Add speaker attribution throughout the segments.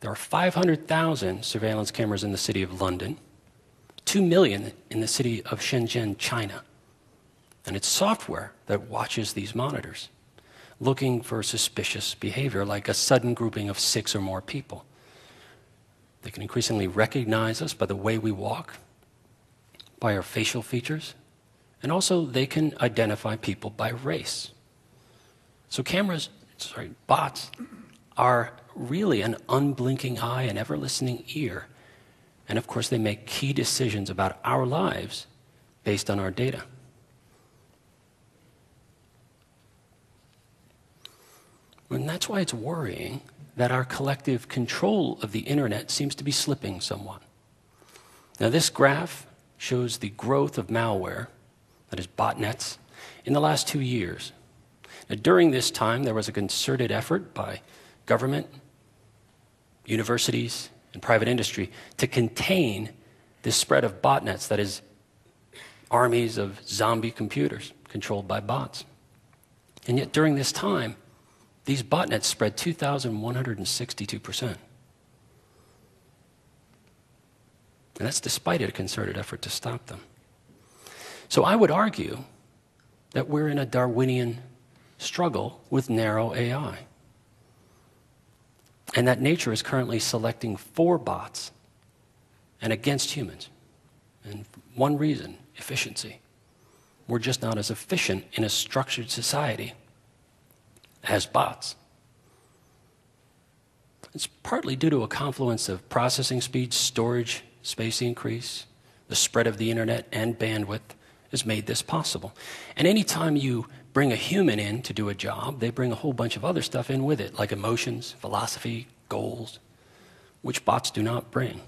Speaker 1: There are 500,000 surveillance cameras in the city of London, 2 million in the city of Shenzhen, China. And it's software that watches these monitors, looking for suspicious behavior, like a sudden grouping of 6 or more people. They can increasingly recognize us by the way we walk, by our facial features, and also they can identify people by race. So bots are really an unblinking eye, an ever-listening ear. And of course, they make key decisions about our lives based on our data. And that's why it's worrying that our collective control of the internet seems to be slipping somewhat. Now, this graph shows the growth of malware, that is botnets, in the last 2 years. Now, during this time, there was a concerted effort by government, universities, and private industry to contain this spread of botnets, that is, armies of zombie computers controlled by bots. And yet, during this time, these botnets spread 2,162%. And that's despite a concerted effort to stop them. So I would argue that we're in a Darwinian struggle with narrow AI. And that nature is currently selecting for bots and against humans. And one reason, efficiency. We're just not as efficient in a structured society as bots. It's partly due to a confluence of processing speed, storage space increase, the spread of the internet, and bandwidth has made this possible. And anytime you bring a human in to do a job, they bring a whole bunch of other stuff in with it, like emotions, philosophy, goals, which bots do not bring.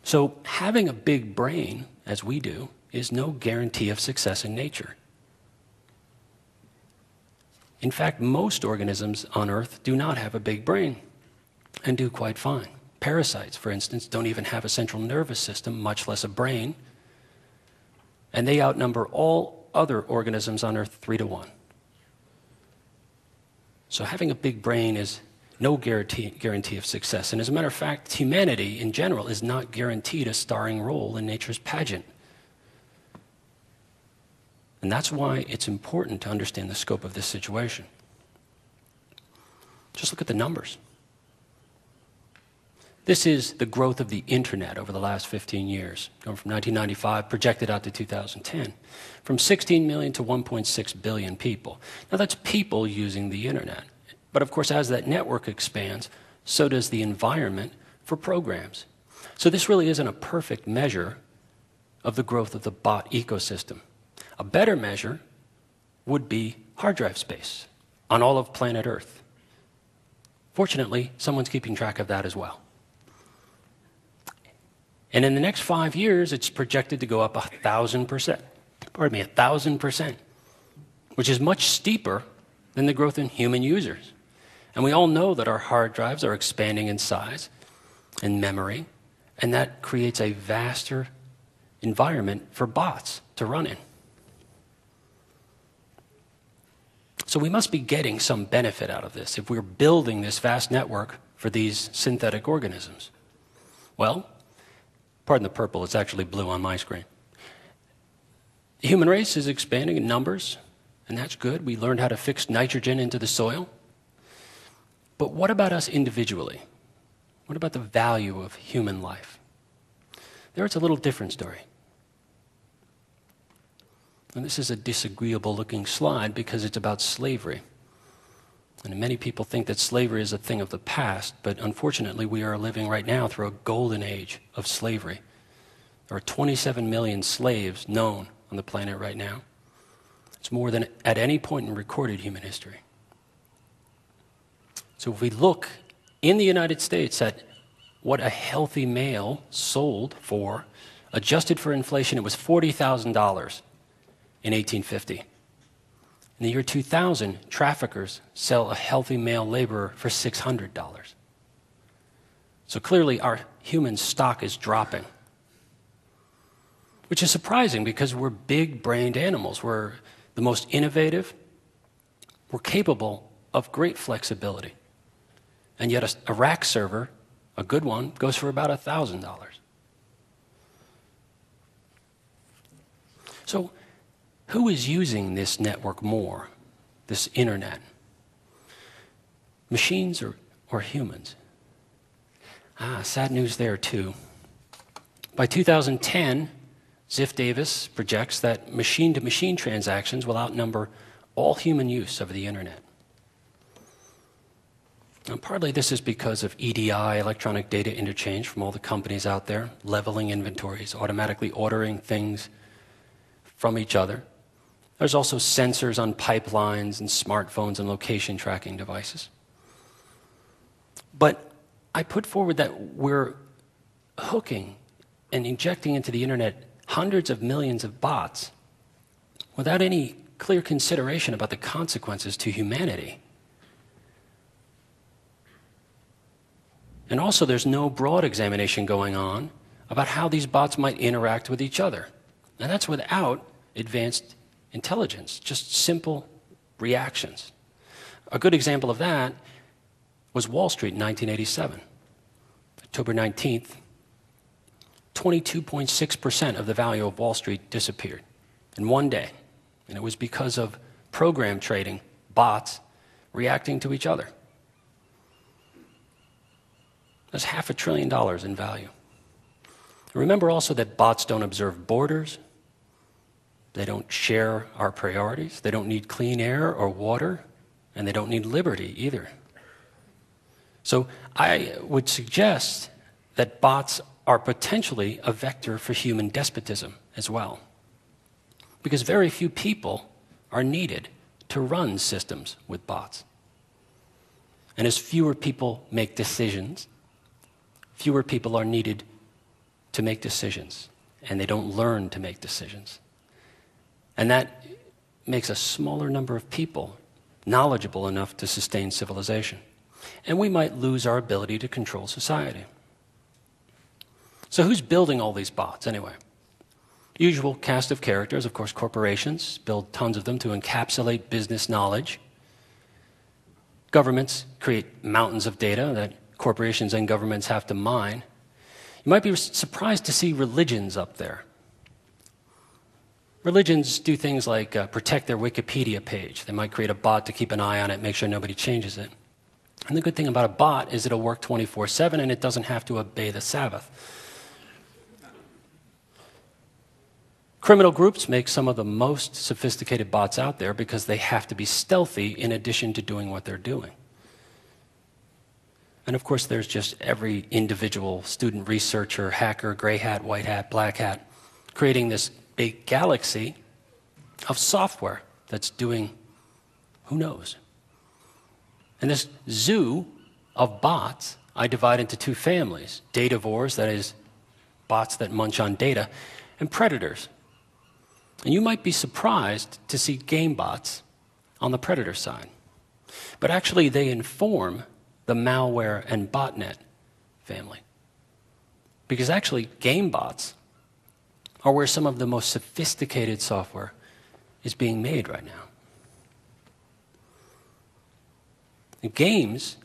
Speaker 1: So having a big brain, as we do, is no guarantee of success in nature. In fact, most organisms on Earth do not have a big brain and do quite fine. Parasites, for instance, don't even have a central nervous system, much less a brain, and they outnumber all other organisms on Earth 3-to-1. So having a big brain is no guarantee of success. And as a matter of fact, humanity in general is not guaranteed a starring role in nature's pageant. And that's why it's important to understand the scope of this situation. Just look at the numbers. This is the growth of the internet over the last 15 years, going from 1995, projected out to 2010, from 16 million to 1.6 billion people. Now that's people using the internet. But of course, as that network expands, so does the environment for programs. So this really isn't a perfect measure of the growth of the bot ecosystem. A better measure would be hard drive space on all of planet Earth. Fortunately, someone's keeping track of that as well. And in the next 5 years, it's projected to go up 1,000%. Pardon me, 1,000%, which is much steeper than the growth in human users. And we all know that our hard drives are expanding in size and memory, and that creates a vaster environment for bots to run in. So we must be getting some benefit out of this if we're building this vast network for these synthetic organisms. Well, pardon the purple, it's actually blue on my screen. The human race is expanding in numbers, and that's good. We learned how to fix nitrogen into the soil. But what about us individually? What about the value of human life? There it's a little different story. And this is a disagreeable looking slide because it's about slavery. And many people think that slavery is a thing of the past, but unfortunately we are living right now through a golden age of slavery. There are 27 million slaves known on the planet right now. It's more than at any point in recorded human history. So if we look in the United States at what a healthy male sold for, adjusted for inflation, it was $40,000. In 1850. In the year 2000, traffickers sell a healthy male laborer for $600. So clearly our human stock is dropping, which is surprising because we're big-brained animals. We're the most innovative. We're capable of great flexibility. And yet a rack server A good one goes for about $1,000. So who is using this network more, this internet? Machines or humans? Sad news there too. By 2010, Ziff Davis projects that machine-to-machine transactions will outnumber all human use of the internet. And partly this is because of EDI, electronic data interchange, from all the companies out there, leveling inventories, automatically ordering things from each other. There's also sensors on pipelines and smartphones and location tracking devices. But I put forward that we're hooking and injecting into the internet hundreds of millions of bots without any clear consideration about the consequences to humanity. And also, there's no broad examination going on about how these bots might interact with each other. And that's without advanced intelligence, just simple reactions. A good example of that was Wall Street in 1987. October 19th, 22.6% of the value of Wall Street disappeared in one day. And it was because of program trading, bots reacting to each other. That's $500 billion in value. Remember also that bots don't observe borders. They don't share our priorities. They don't need clean air or water. And they don't need liberty either. So I would suggest that bots are potentially a vector for human despotism as well. Because very few people are needed to run systems with bots. And as fewer people make decisions, fewer people are needed to make decisions, and they don't learn to make decisions. And that makes a smaller number of people knowledgeable enough to sustain civilization. And we might lose our ability to control society. So who's building all these bots anyway? Usual cast of characters, of course, corporations build tons of them to encapsulate business knowledge. Governments create mountains of data that corporations and governments have to mine. You might be surprised to see religions up there. Religions do things like protect their Wikipedia page. They might create a bot to keep an eye on it, make sure nobody changes it. And the good thing about a bot is it'll work 24/7 and it doesn't have to obey the Sabbath. Criminal groups make some of the most sophisticated bots out there because they have to be stealthy in addition to doing what they're doing. And of course, there's just every individual student researcher, hacker, gray hat, white hat, black hat, creating this big galaxy of software that's doing who knows. And this zoo of bots, I divide into two families: datavores, that is, bots that munch on data, and predators. And you might be surprised to see game bots on the predator side. But actually, they inform the malware and botnet family. Because actually, game bots are where some of the most sophisticated software is being made right now. And games,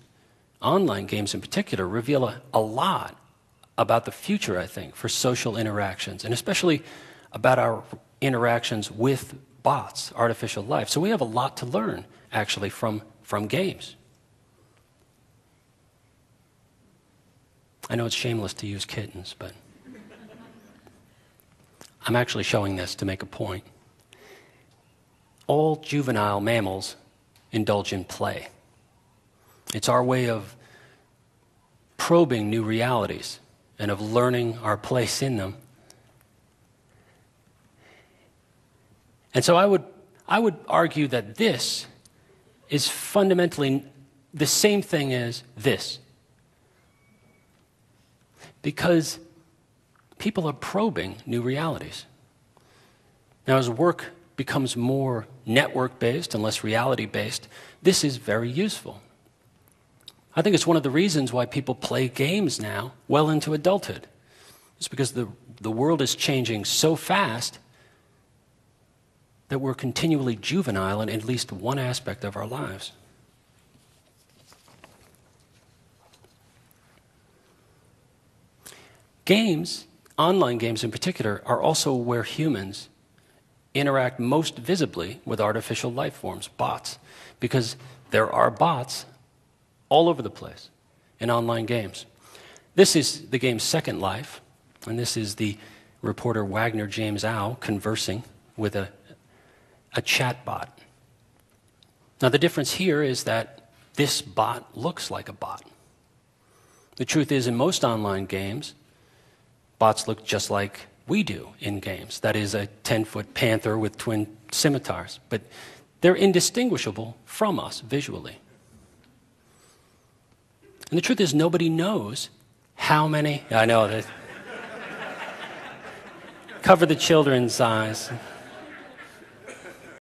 Speaker 1: online games in particular, reveal a lot about the future, I think, for social interactions, and especially about our interactions with bots, artificial life. So we have a lot to learn, actually, from games. I know it's shameless to use kittens, but I'm actually showing this to make a point. All juvenile mammals indulge in play. It's our way of probing new realities and of learning our place in them. And so I would argue that this is fundamentally the same thing as this. Because people are probing new realities. Now, as work becomes more network-based and less reality-based, this is very useful. I think it's one of the reasons why people play games now well into adulthood. It's because the world is changing so fast that we're continually juvenile in at least one aspect of our lives. Games, online games in particular, are also where humans interact most visibly with artificial life forms, bots, because there are bots all over the place in online games. This is the game's second life, and this is the reporter Wagner James Au conversing with a chat bot. Now, the difference here is that this bot looks like a bot. The truth is, in most online games, bots look just like we do in games. That is, a 10-foot panther with twin scimitars. But they're indistinguishable from us visually. And the truth is, nobody knows how many... I know. Cover the children's eyes.